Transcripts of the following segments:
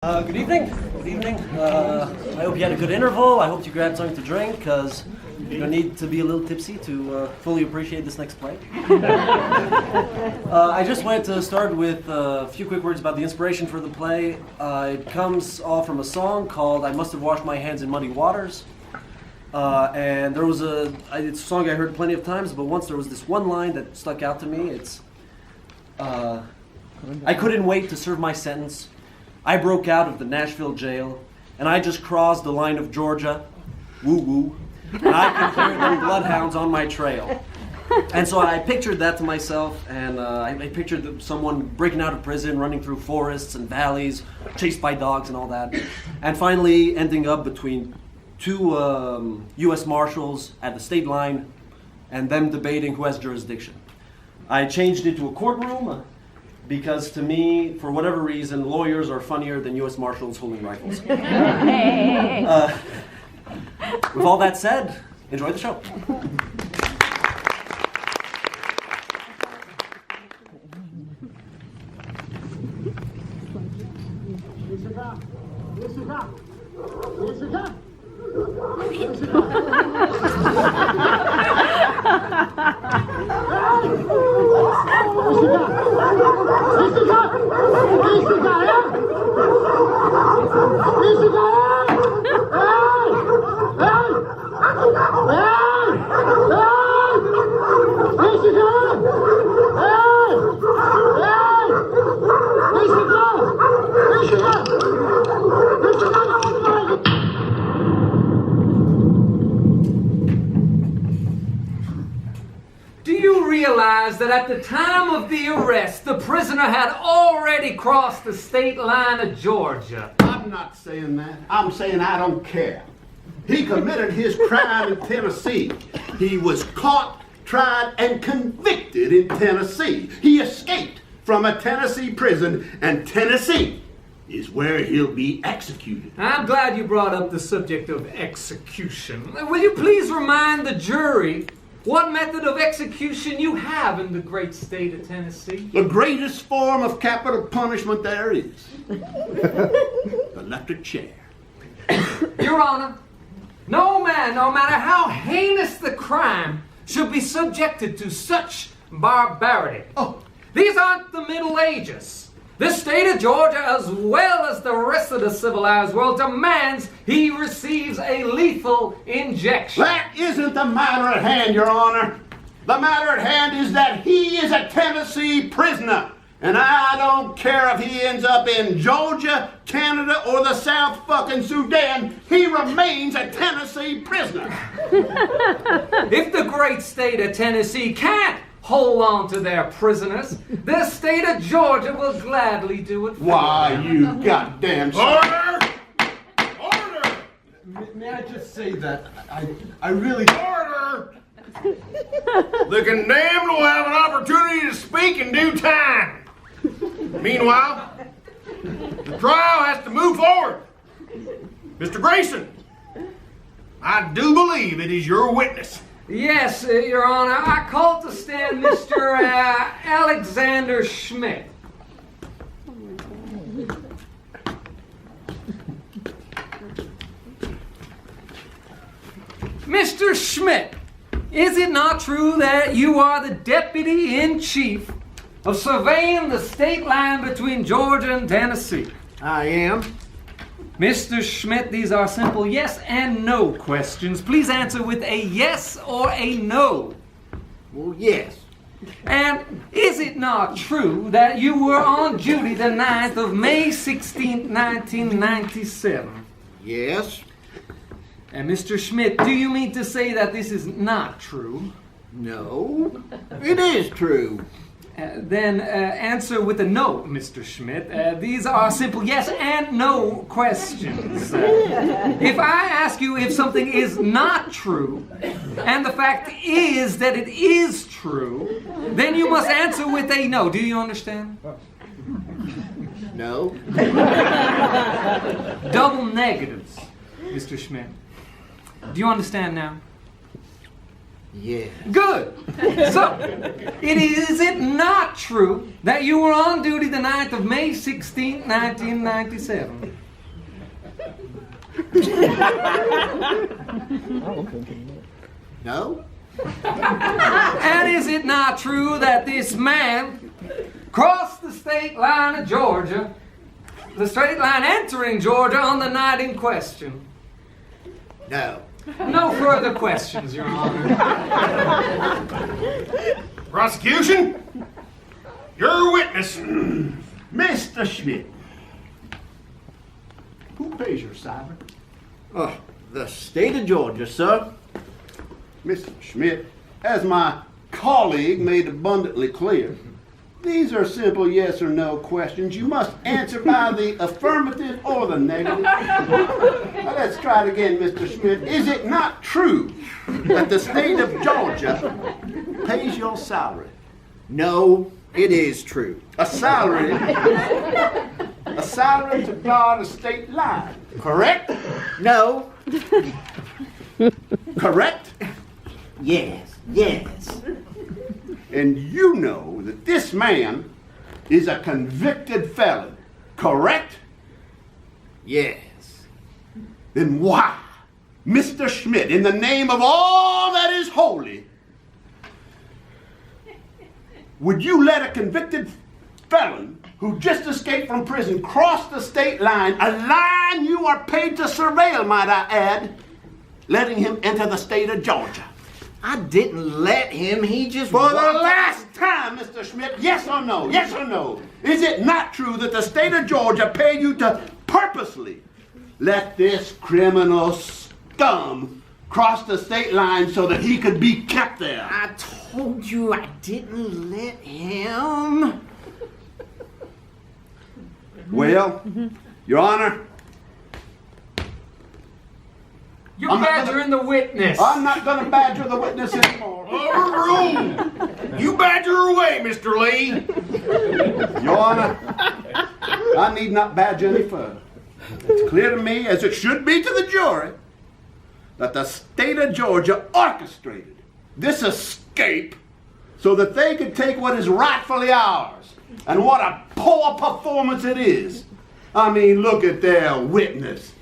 Good evening. Good evening. I hope you had a good interval. I hope you grabbed something to drink because you're going to need to be a little tipsy to fully appreciate this next play. I just wanted to start with a few quick words about the inspiration for the play. It comes all from a song called I Must Have Washed My Hands in Muddy Waters. And there was it's a song I heard plenty of times, but once there was this one line that stuck out to me. It's, I couldn't wait to serve my sentence. I broke out of the Nashville jail, and I just crossed the line of Georgia, woo-woo, and I could hear them bloodhounds on my trail. And so I pictured that to myself, and I pictured someone breaking out of prison, running through forests and valleys, chased by dogs and all that, and finally ending up between two U.S. Marshals at the state line, and them debating who has jurisdiction. I changed it to a courtroom, because to me, for whatever reason, lawyers are funnier than U.S. Marshals holding rifles. With all that said, enjoy the show. That at the time of the arrest, the prisoner had already crossed the state line of Georgia. I'm not saying that. I'm saying I don't care. He committed his crime in Tennessee. He was caught, tried, and convicted in Tennessee. He escaped from a Tennessee prison, and Tennessee is where he'll be executed. I'm glad you brought up the subject of execution. Will you please remind the jury what method of execution you have in the great state of Tennessee? The greatest form of capital punishment there is. The electric chair. Your Honor, no man, no matter how heinous the crime, should be subjected to such barbarity. Oh. These aren't the Middle Ages. The state of Georgia, as well as the rest of the civilized world, demands he receives a lethal injection. That isn't the matter at hand, Your Honor. The matter at hand is that he is a Tennessee prisoner. And I don't care if he ends up in Georgia, Canada, or the South fucking Sudan. He remains a Tennessee prisoner. If the great state of Tennessee can't hold on to their prisoners, the state of Georgia will gladly do it for Why, them. you goddamn... Order! Order! May I just say that I really... Order! The condemned will have an opportunity to speak in due time. Meanwhile, the trial has to move forward. Mr. Grayson, I do believe it is your witness. Yes, Your Honor. I call to stand Mr. Alexander Schmidt. Mr. Schmidt, is it not true that you are the Deputy in Chief of surveying the state line between Georgia and Tennessee? I am. Mr. Schmidt, these are simple yes and no questions. Please answer with a yes or a no. Well, yes. And is it not true that you were on duty the 9th of May 16, 1997? Yes. And Mr. Schmidt, do you mean to say that this is not true? No. It is true. Then answer with a no, Mr. Schmidt. These are simple yes and no questions. If I ask you if something is not true, and the fact is that it is true, then you must answer with a no. Do you understand? No. Double negatives, Mr. Schmidt. Do you understand now? Yes. Good. So, is it not true that you were on duty the night of May 16, 1997? No? And is it not true that this man crossed the state line of Georgia, the state line entering Georgia on the night in question? No. No further questions, Your Honor. Prosecution, your witness. Mr. Schmidt. Who pays your salary? The state of Georgia, sir. Mr. Schmidt, as my colleague made abundantly clear, these are simple yes or no questions. You must answer by the affirmative or the negative. Now let's try it again, Mr. Schmidt. Is it not true that the state of Georgia pays your salary? No, it is true. A salary to guard a state line, correct? No. Correct? Yes. Yes. And you know that this man is a convicted felon, correct? Yes. Then why, Mr. Schmidt, in the name of all that is holy, would you let a convicted felon who just escaped from prison cross the state line, a line you are paid to surveil, might I add, letting him enter the state of Georgia? I didn't let him. He just For the walked- last time, Mr. Schmidt, yes or no? Yes or no? Is it not true that the state of Georgia paid you to purposely let this criminal scum cross the state line so that he could be kept there? I told you I didn't let him. Well, Your Honor, You're I'm not badgering the witness. I'm not going to badger the witness anymore. Overruled. You badger away, Mr. Lee. Your Honor, I need not badger any further. It's clear to me, as it should be to the jury, that the state of Georgia orchestrated this escape so that they could take what is rightfully ours. And what a poor performance it is. I mean, look at their witness.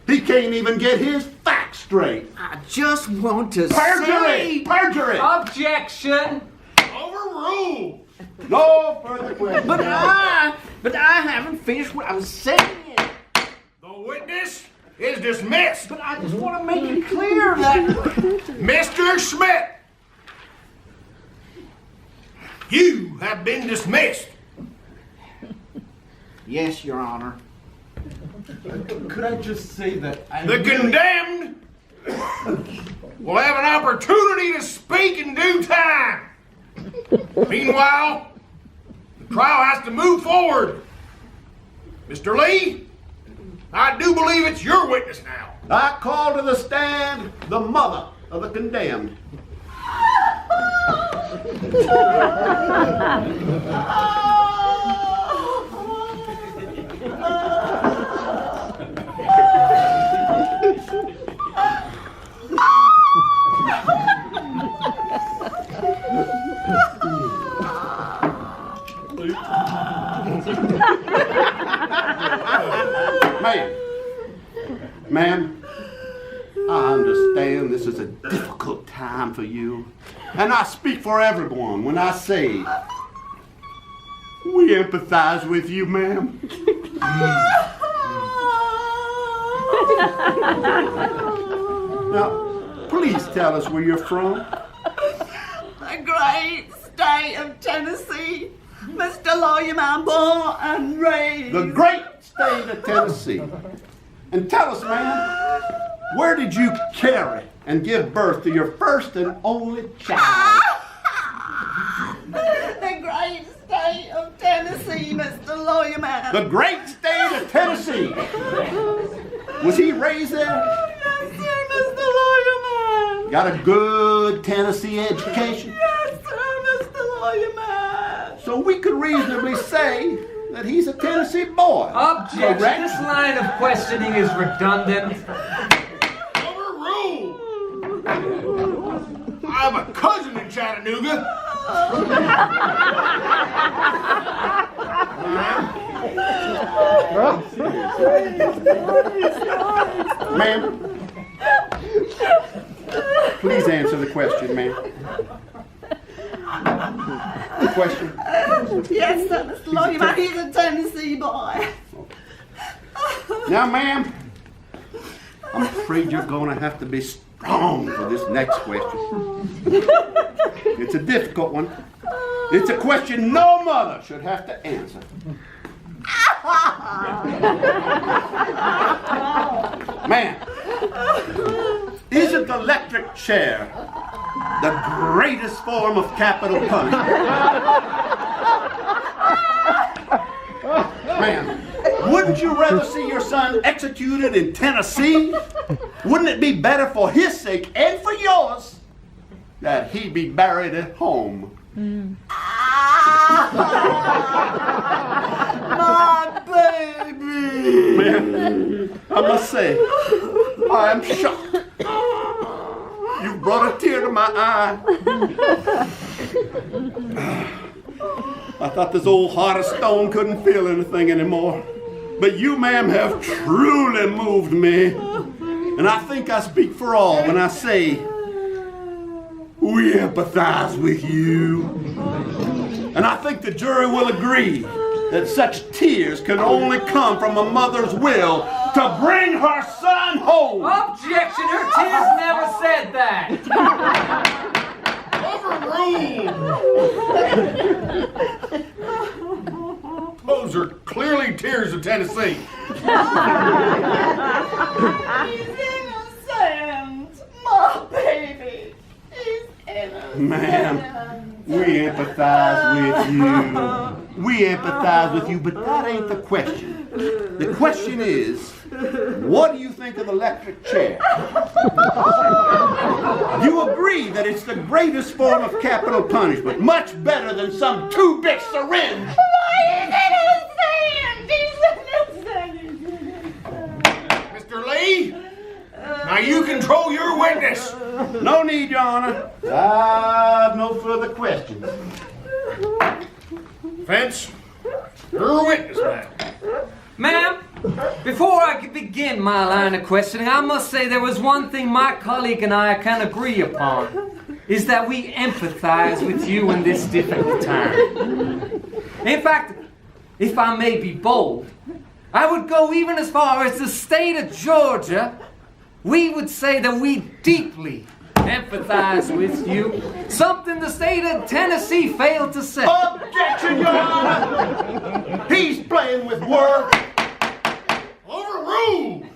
He can't even get his facts straight. I just want to Perjury! say... Perjury! Objection. Overruled. No further questions. But I haven't finished what I was saying. The witness is dismissed. But I just want to make it clear that... Mr. Schmidt, you have been dismissed. Yes, Your Honor. Could I just say that The condemned will have an opportunity to speak in due time. Meanwhile, the trial has to move forward. Mr. Lee, I do believe it's your witness now. I call to the stand the mother of the condemned. Ma'am, I understand this is a difficult time for you, and I speak for everyone when I say we empathize with you, ma'am. Now, please tell us where you're from. The great state of Tennessee, Mr. Lawyerman, born and raised. The great state of Tennessee. And tell us, ma'am, where did you carry and give birth to your first and only child? The great state of Tennessee, Mr. Lawyerman. The great state of Tennessee. Was he raised there? Yes, sir, Mr. Lawyerman. Got a good Tennessee education? Yes, sir, Mr. Lawyerman. So we could reasonably say that he's a Tennessee boy. Objection. Correct? This line of questioning is redundant. Overruled. I I have a cousin in Chattanooga. Ma'am, please answer the question, ma'am. The question? Yes, sir, Mr. Lawyer Man, he's a Tennessee boy. Now, ma'am, I'm afraid you're going to have to be strong for this next question. It's a difficult one. It's a question no mother should have to answer. Ma'am, isn't the electric chair the greatest form of capital punishment? Ma'am, wouldn't you rather see your son executed in Tennessee? Wouldn't it be better for his sake and for yours that he be buried at home? My baby! Ma'am, I must say, I am shocked. You brought a tear to my eye. I thought this old heart of stone couldn't feel anything anymore. But you, ma'am, have truly moved me. And I think I speak for all when I say, we empathize with you. And I think the jury will agree that such tears can only come from a mother's will to bring her son home. Objection! Her tears never said that! Overruled! Those are clearly tears of Tennessee. He's innocent! My baby! He's innocent! Ma'am, we empathize with you. We empathize with you, but that ain't the question. The question is, what do you think of the electric chair? You agree that it's the greatest form of capital punishment, much better than some two-bit syringe. Mr. Lee, now you control your witness. No need, Your Honor. I've no further questions. Vince, you're a witness, man. Ma'am, before I begin my line of questioning, I must say there was one thing my colleague and I can agree upon, is that we empathize with you in this difficult time. In fact, if I may be bold, I would go even as far as the state of Georgia. We would say that we deeply empathize with you, something the state of Tennessee failed to say. Objection, Your Honor! He's playing with words. Overruled!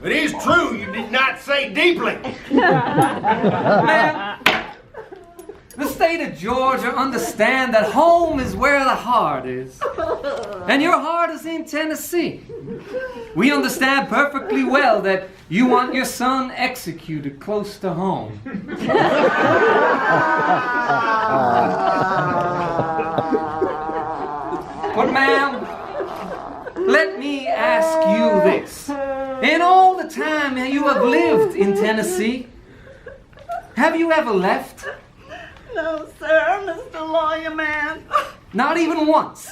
It is true you did not say deeply. Ma'am, the state of Georgia understand that home is where the heart is. And your heart is in Tennessee. We understand perfectly well that you want your son executed close to home. But ma'am, let me ask you this. In all the time you have lived in Tennessee, have you ever left? No, sir, Mr. Lawyer Man. Not even once.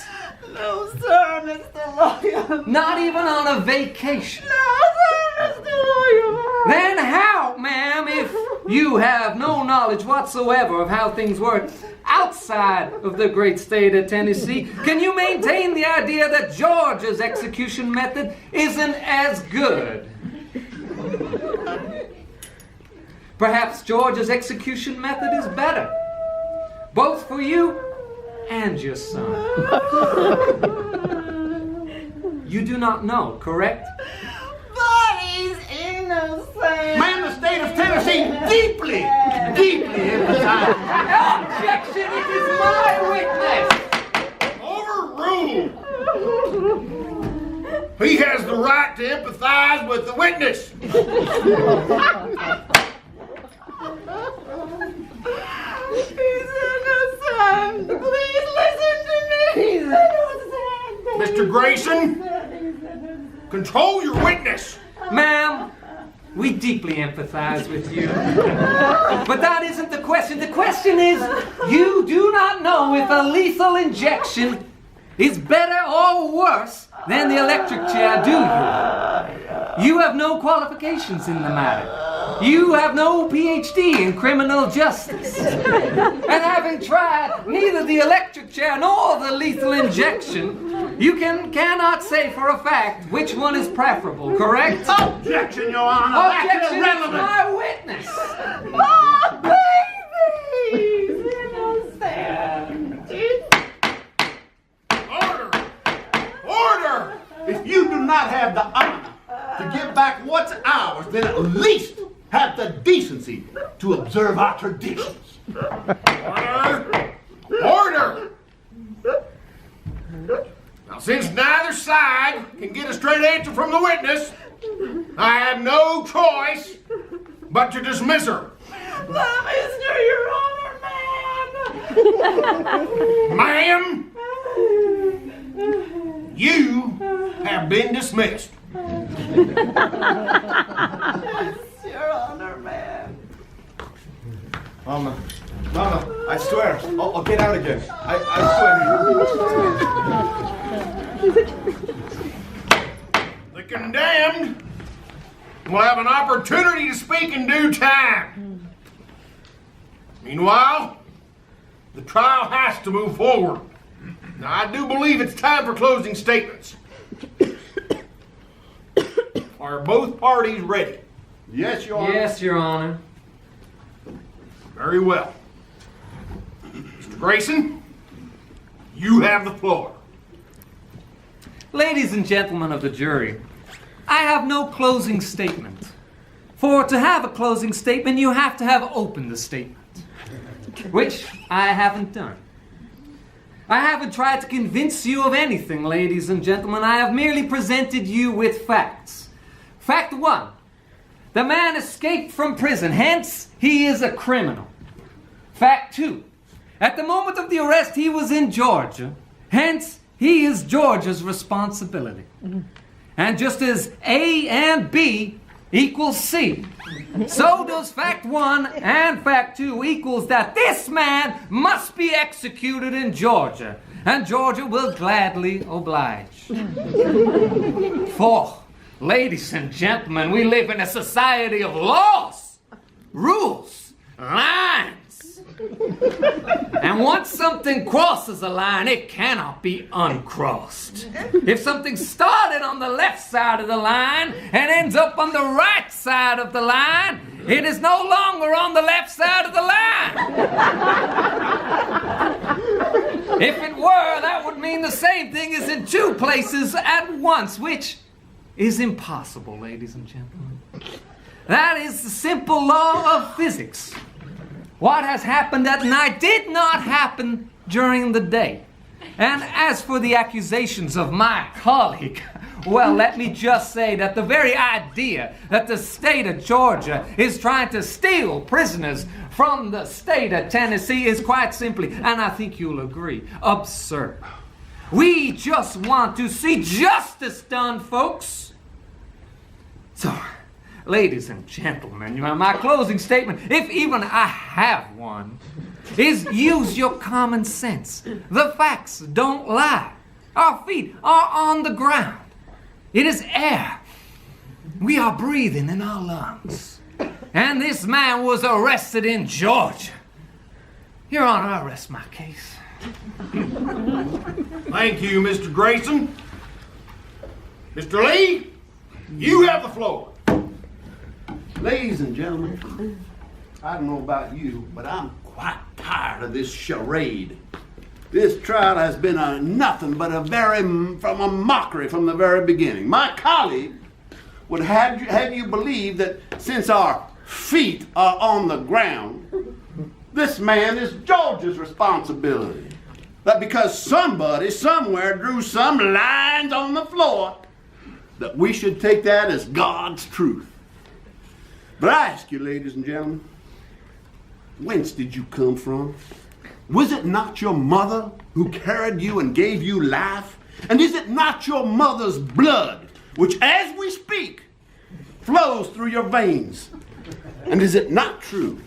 No, sir, Mr. Lawyer Man. Not even on a vacation. No, sir, Mr. Lawyer Man. Then how, ma'am, if you have no knowledge whatsoever of how things work outside of the great state of Tennessee, can you maintain the idea that Georgia's execution method isn't as good? Perhaps Georgia's execution method is better, both for you and your son. You do not know, correct? But he's innocent. Ma'am, the state of Tennessee deeply emphasizes. Objection! It is my witness! Overruled! He has the right to empathize with the witness. He's innocent. Please listen to me. He's innocent. Mr. Grayson, control your witness. Ma'am, We deeply empathize with you. But that isn't the question. The question is, you do not know if a lethal injection is better or worse than the electric chair, do you? You have no qualifications in the matter. You have no PhD in criminal justice. And having tried neither the electric chair nor the lethal injection, you cannot say for a fact which one is preferable, correct? Objection, Your Honor. Objection is That's irrelevant. my witness. My baby's innocent. Order! Order! If you do not have the honor to give back what's ours, then at least have the decency to observe our traditions. Order! Order! Now, since neither side can get a straight answer from the witness, I have no choice but to dismiss her. Mr. Your Honor, man. Ma'am, you have been dismissed. Your Honor, man. Mama, I swear, I'll get out again. I swear. The condemned will have an opportunity to speak in due time. Meanwhile, the trial has to move forward. Now, I do believe it's time for closing statements. Are both parties ready? Yes, Your Honor. Yes, Your Honor. Very well. Mr. Grayson, you have the floor. Ladies and gentlemen of the jury, I have no closing statement. For to have a closing statement, you have to have opened the statement, which I haven't done. I haven't tried to convince you of anything, ladies and gentlemen. I have merely presented you with facts. Fact 1. The man escaped from prison, hence he is a criminal. Fact 2. At the moment of the arrest, he was in Georgia, hence he is Georgia's responsibility. And just as A and B equals C, so does fact 1 and fact 2 equals that this man must be executed in Georgia, and Georgia will gladly oblige. 4. Ladies and gentlemen, we live in a society of laws, rules, lines. And once something crosses a line, it cannot be uncrossed. If something started on the left side of the line and ends up on the right side of the line, it is no longer on the left side of the line. If it were, that would mean the same thing as in two places at once, which is impossible, ladies and gentlemen. That is the simple law of physics. What has happened at night did not happen during the day. And as for the accusations of my colleague, well, let me just say that the very idea that the state of Georgia is trying to steal prisoners from the state of Tennessee is quite simply, and I think you'll agree, absurd. We just want to see justice done, folks. So, ladies and gentlemen, my closing statement, if even I have one, is use your common sense. The facts don't lie. Our feet are on the ground. It is air. We are breathing in our lungs. And this man was arrested in Georgia. Your Honor, I rest my case. Thank you, Mr. Grayson. Mr. Lee, you have the floor. Ladies and gentlemen, I don't know about you, but I'm quite tired of this charade. This trial has been nothing but a mockery from the very beginning. My colleague would have you believe that since our feet are on the ground, this man is Georgia's responsibility. That because somebody somewhere drew some lines on the floor, that we should take that as God's truth. But I ask you, ladies and gentlemen, whence did you come from? Was it not your mother who carried you and gave you life? And is it not your mother's blood, which as we speak, flows through your veins. And is it not true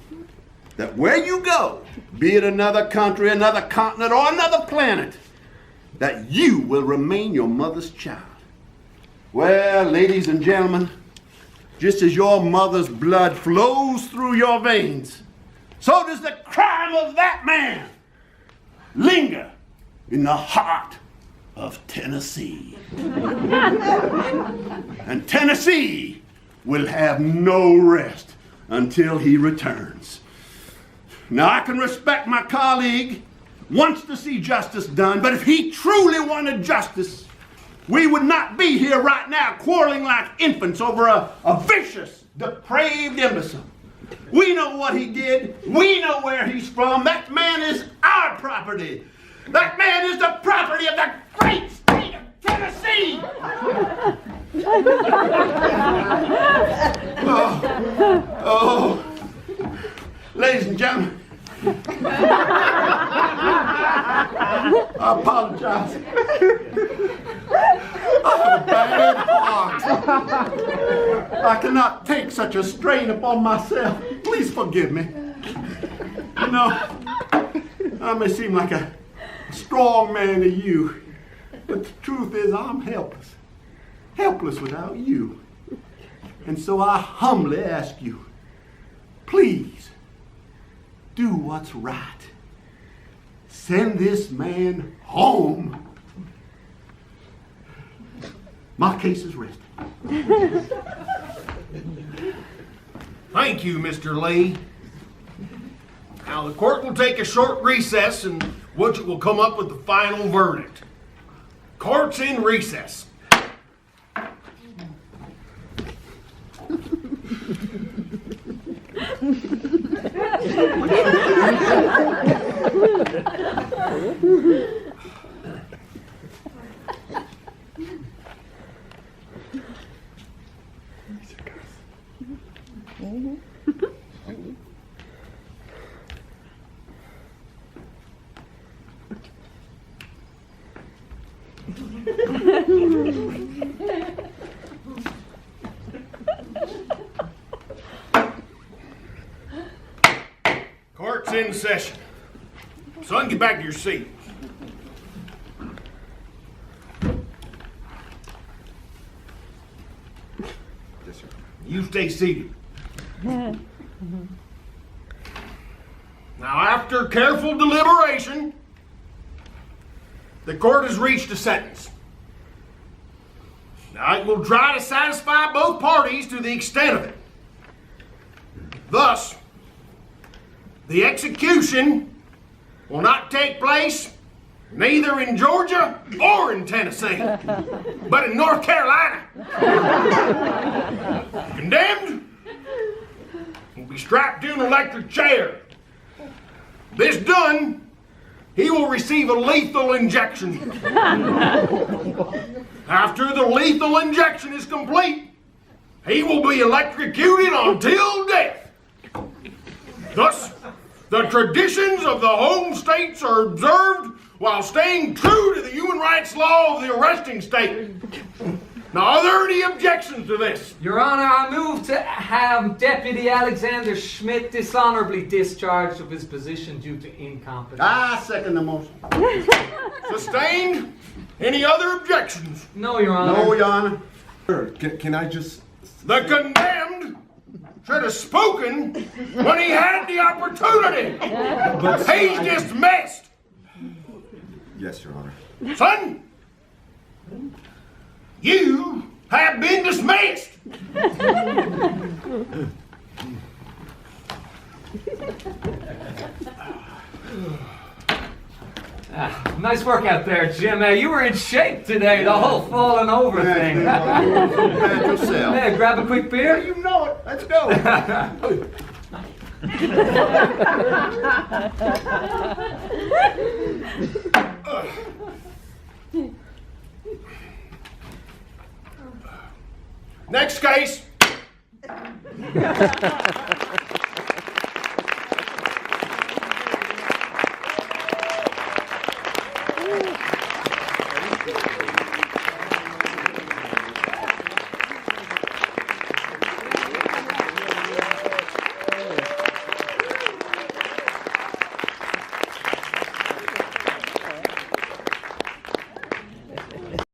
that where you go, be it another country, another continent, or another planet, that you will remain your mother's child? Well, ladies and gentlemen, just as your mother's blood flows through your veins, so does the crime of that man linger in the heart of Tennessee. And Tennessee will have no rest until he returns. Now, I can respect my colleague wants to see justice done, but if he truly wanted justice, we would not be here right now quarreling like infants over a vicious, depraved imbecile. We know what he did. We know where he's from. That man is our property. That man is the property of the great state of Tennessee. Oh, ladies and gentlemen, I apologize. I have a bad heart. I cannot take such a strain upon myself. Please forgive me. You know, I may seem like a strong man to you, but the truth is I'm helpless. Helpless without you. And so I humbly ask you, please, do what's right. Send this man home. My case is rested. Thank you, Mr. Lee. Now, the court will take a short recess in which it will come up with the final verdict. Court's in recess. Court's in session. Son, get back to your seat. Yes, sir. You stay seated. Now, after careful deliberation, the court has reached a sentence. Now, it will try to satisfy both parties to the extent of it. Thus, the execution will not take place neither in Georgia or in Tennessee, but in North Carolina. Condemned will be strapped to an electric chair. This done, he will receive a lethal injection. After the lethal injection is complete, he will be electrocuted until death. Thus, the traditions of the home states are observed while staying true to the human rights law of the arresting state. Now, are there any objections to this? Your Honor, I move to have Deputy Alexander Schmidt dishonorably discharged of his position due to incompetence. I second the motion. Sustained? Any other objections? No, Your Honor. No, Your Honor. Can I just... The condemned should have spoken when he had the opportunity. He's dismissed. Yes, Your Honor. Son, you have been dismissed. Nice work out there, Jim. You were in shape today, the whole falling over thing. Bad yourself. Yeah, grab a quick beer. You know it. Let's go. Next case.